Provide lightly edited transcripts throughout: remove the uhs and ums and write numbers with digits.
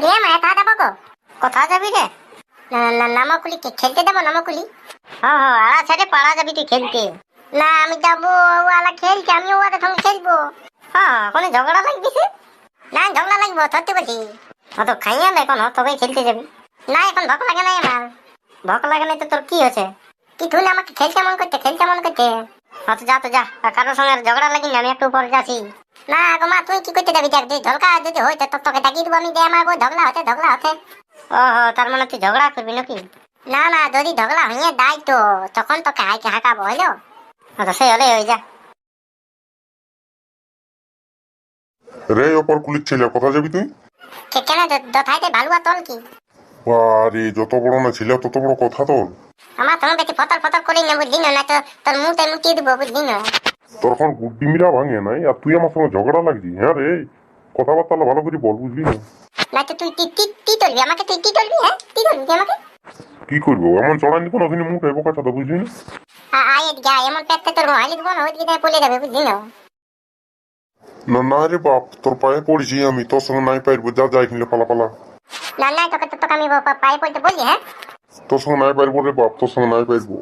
রে মা তা দেবো গো। কোথায় যাবি রে? নামাকুলি খেলতে দেবো নামাকুলি। হ্যাঁ আড়া ছেড়ে পাড়া যাবি তুই খেলতে? না আমি যাবো ওলা খেলতে, আমি ওদের সঙ্গে খেলবো। হ্যাঁ কোনো ঝগড়া লাগবে? না ঝগড়া লাগবো সত্যি বলছি। তো খাইয়া না এখন তবেই খেলতে যাবি। না এখন ভোক লাগে না আমার। ভোক লাগে না তো তোর কি হয়েছে? কি তুই আমাকে খেলতে মন করতে? তো যা কারোর সঙ্গে ঝগড়া লাগি না, আমি একটু উপরে যাচ্ছি। না গো মা তুই কি করতে যাবি? দেখ তুই ঝগড়া যদি হইতে তোকে ডাকিয়ে দেবো আমি। দে আমার ঝগড়া হতে। ওহো তার মানে তুই ঝগড়া করবি নাকি? না যদি ঝগড়া হইয়া দায় তো তখন তোকে হাঁকাবো হইলো। তো সে হলে হয়ে যা। রে অপর কুলির ছেলে, কোথায় যাবি তুই? কেন দথাইতে ভালুয়া তল কি? বারে যত বড় না ছিল তত বড় কথা তোর। আমার তোমার বেশি ফতর করি না বুঝলি না, তো তোর মুখে মুটিয়ে দেবো বুঝলি না। তোর এখন গুড্ডি মিলা ভাঙে নাই আর তুই আমার সঙ্গে ঝগড়া লাগছি? হ্যাঁ রে কথাবার্তা ভালো করে বল বুঝলি না। না তো তুই কি করবি আমাকে? তুই কি করবি? হ্যাঁ কি করবি আমাকে? কি করবো এমন চড়াই নিবো না ওখানে মুখে বোকা চাঁদা বুঝলি না। আয় গা এমন পেটতে তোর হাইলি দেবো না, ওইদিকে পড়ে যাবে বুঝলি না। না রে বাপ তোর পায়ে পড়েছি আমি, তোর সঙ্গে নাই পারবো। যা এখানে পালা। না তোকে আমি পায়ে পড়তে বলি? হ্যাঁ তোর সঙ্গে নাই পারবো রে বাপ, তোর সঙ্গে নাই পারবো।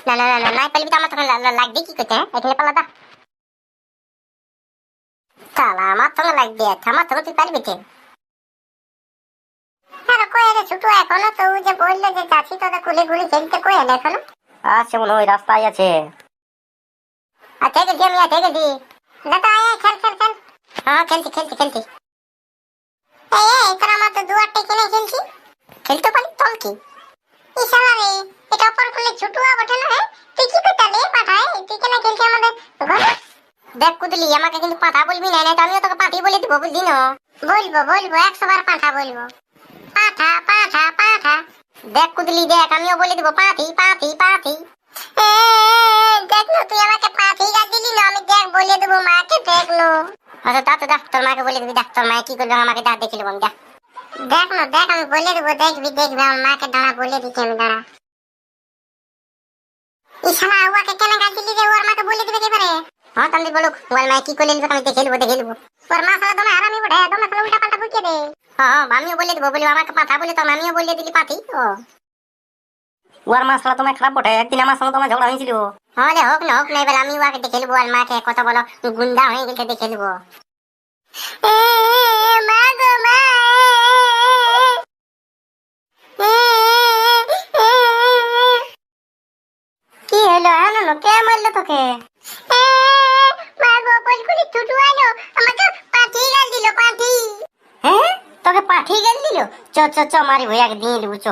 না পারবি তো আমার তখন লাগবে কি করতে? হ্যাঁ এখানে পালা দা। তাহলে আমার সঙ্গে লাগবে? আমার সঙ্গে তুই পারবি কে? ছোট এখনো তো যে বললো যে চাষি তোদের কুলি খেলতে কই এলো এখনো? আছে মনে হয় রাস্তায় আছে। থেকে গেছি আমি থেকে গেছি। দাদা আয় খেল। হ্যাঁ খেলছি। এই তোর আমার তো দুয়ারটা কিনে খেলছি। খেলতে পারি তল কি? ইশালা রে এটা অপর কুলে ছোট বটে না? হ্যাঁ তুই কি করতে রে পাঠায়? তুই কেন খেলছি আমাদের ঘরে? দেখ কুদলি আমাকে কিন্তু পাঠা বলবি না, তো আমিও তোকে পাঠি বলে দিব বুঝলি না। বলবো 100 বার পাঠা বলবো। পাঠা। দেখ কুদলি দেখ আমিও বলে দিব পাঠি। দেখ না তুই আমাকে পাঠি গা দিলি না, আমি দেখ বলে দেবো মাকে। দেখ না আচ্ছা দা তোর মাকে বলে দিবি। দেখ তোর মা কি করবে আমাকে দা দেখে নেবো। দেখ আমি বলে দেবো। দেখবি আমার মাকে দাঁড়া বলে দিচ্ছি আমি। দাঁড়া ইশালা ওকে কেন গা দিলি রে? ওর মাকে বলে দিবে এবারে। হ্যাঁ তাহলে বলুক ওর মা কি করলে আমি দেখে নেবো। ওর মা সালা দমে হারামি বড়ে, দমে সালা উল্টা পাল্টা বুঝিয়ে দে। হ্যাঁ আমিও বলে দেবো। বলি আমাকে পাঠা বলে তো আমিও বলে দিলি পাঠি। ওর মাসলা তোমায় খারাপ বটে, একদিন আমার সঙ্গে তোমার ঝগড়া হয়েছিল। হ্যাঁ হোক না এবার আমি ওকে দেখে নেবো। আর মাকে কত বলো গুন্ডা হয়ে গেছে দেখে নেবো। মা গো মা কি হলো? হ্যাঁ কে মারলো তোকে? হ্যাঁ তোকে পাঠি গাল দিল? চ মারি ভইয়াকে দিয়ে দেবো চ।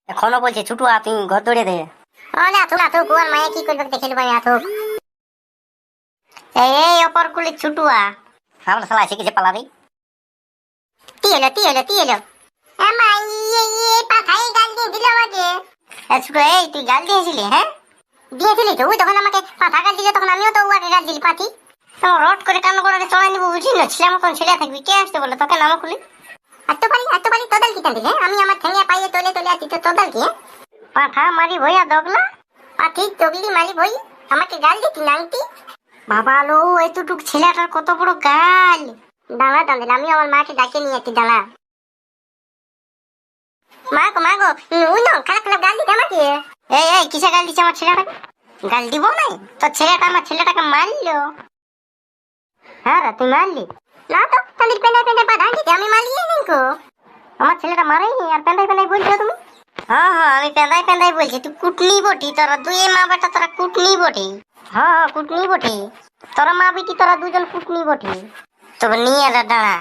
এখনো বলছে ছুটু তুই ঘর দৌড়ে দে। ওর মায়ে কি করবে দেখে নেবো। এই অপর কুলি ছুটুয়া আমরা শালা শিখেছে পালাবি। কি হলো? ছুটু এই তুই গাল দিয়েছিলি? হ্যাঁ দিয়েছিলি তো ওই তখন আমাকে পাঠা গাল দিল, তখন আমিও তো ওকে গাল দিলি পাঠি। তোমার রড করে কান্না করে চড়াই নিবো বুঝলি না। ছেলে মতন ছেলে থাকবি, কে আসতে বলে তোকে নামা খুলি? এত পারি তোদের কি দিলে? আমি আমার ঠেঙ্গা পাইয়ে তোলে আছি তো তোদের কি? পাঠা মারি ভইয়া দগলা পাঠি তগলি মারি ভই আমাকে গাল দিতি নাংটি। বাবা লো এতটুক ছেলেটার কত বড় গাল। দাঁড়া আমি আমার মাকে ডাকে নিয়ে আসি। দাঁড়া মা গো ওই না খারাপ গাল দিতে আমাকে। এই কিসে গাল দিচ্ছে আমার ছেলেটাকে? গাল দিব নাই তোর ছেলেটা আমার ছেলেটাকে মারলো। হ্যাঁ রে তুই মারলি? না তো তাহলে পেনে বাধা দিতে আমি মারিয়ে নেই গো। আমার ছেলেটা মারেনি আর পেন্দাই বলছো তুমি? হ্যাঁ আমি পেন্দাই বলছি। তুই কুটনি বটি, তোরা দুই মা বেটা তোরা কুটনি বটি। হ্যাঁ কুটনি বটি, তোরা মা বেটি তোরা দুজন কুটনি বটি। তবে নিয়ে এলে দাঁড়া।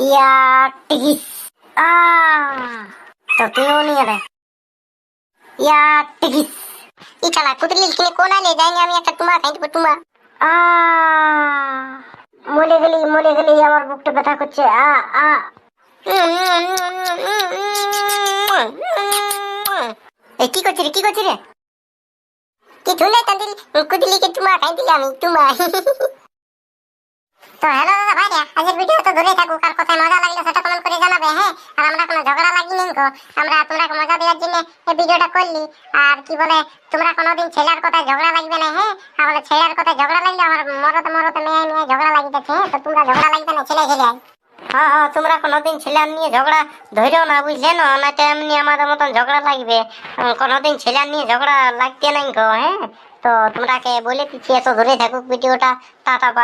ইয়া টিকিস তো তুইও নিয়ে এলে। ইয়া টিকিস ই শালা কুতলি কিনে কোনালে যাইনি আমি একটা তোমার খাই দেবো। তোমার মরে গেলি আমার বুকটা ব্যথা করছে। কি করছি রে? কি ধুলে তাদের কুতলিকে তোমার খাই দিলে আমি। তোমার তো হ্যালো দাদা ভাইরা, আজকের ভিডিও তো দূরে থাকুক, আর কোথায় মজা লাগলো সেটা কমেন্ট করে জানাবে। হ্যাঁ, আর আমরা কোনো ঝগড়া লাগি নি গো, আমরা তোমরা মজা দেওয়ার জন্য এই ভিডিওটা করলি। আর কি বলে, তোমরা কোনোদিন ছেলের কথায় ঝগড়া লাগবে না। হ্যাঁ, তাহলে ছেলের কথায় ঝগড়া লাগলে আমার মরতে মরতে মেয়ে মেয়ে ঝগড়া লাগিতেছে। হ্যাঁ, তো তোমরা ঝগড়া লাগবে না ছেলে ছেলে। হ্যাঁ হ্যাঁ, তোমরা কোনোদিন ছেলে নিয়ে ঝগড়া ধরেও না, বুঝলে না, না তো এমনি আমাদের মতন ঝগড়া লাগবে। কোনোদিন ছেলে নিয়ে ঝগড়া লাগতে নাই গো। হ্যাঁ, তো তোমরাকে বলে দিচ্ছি, এত ধরে থাকুক ভিডিওটা। Tata bye.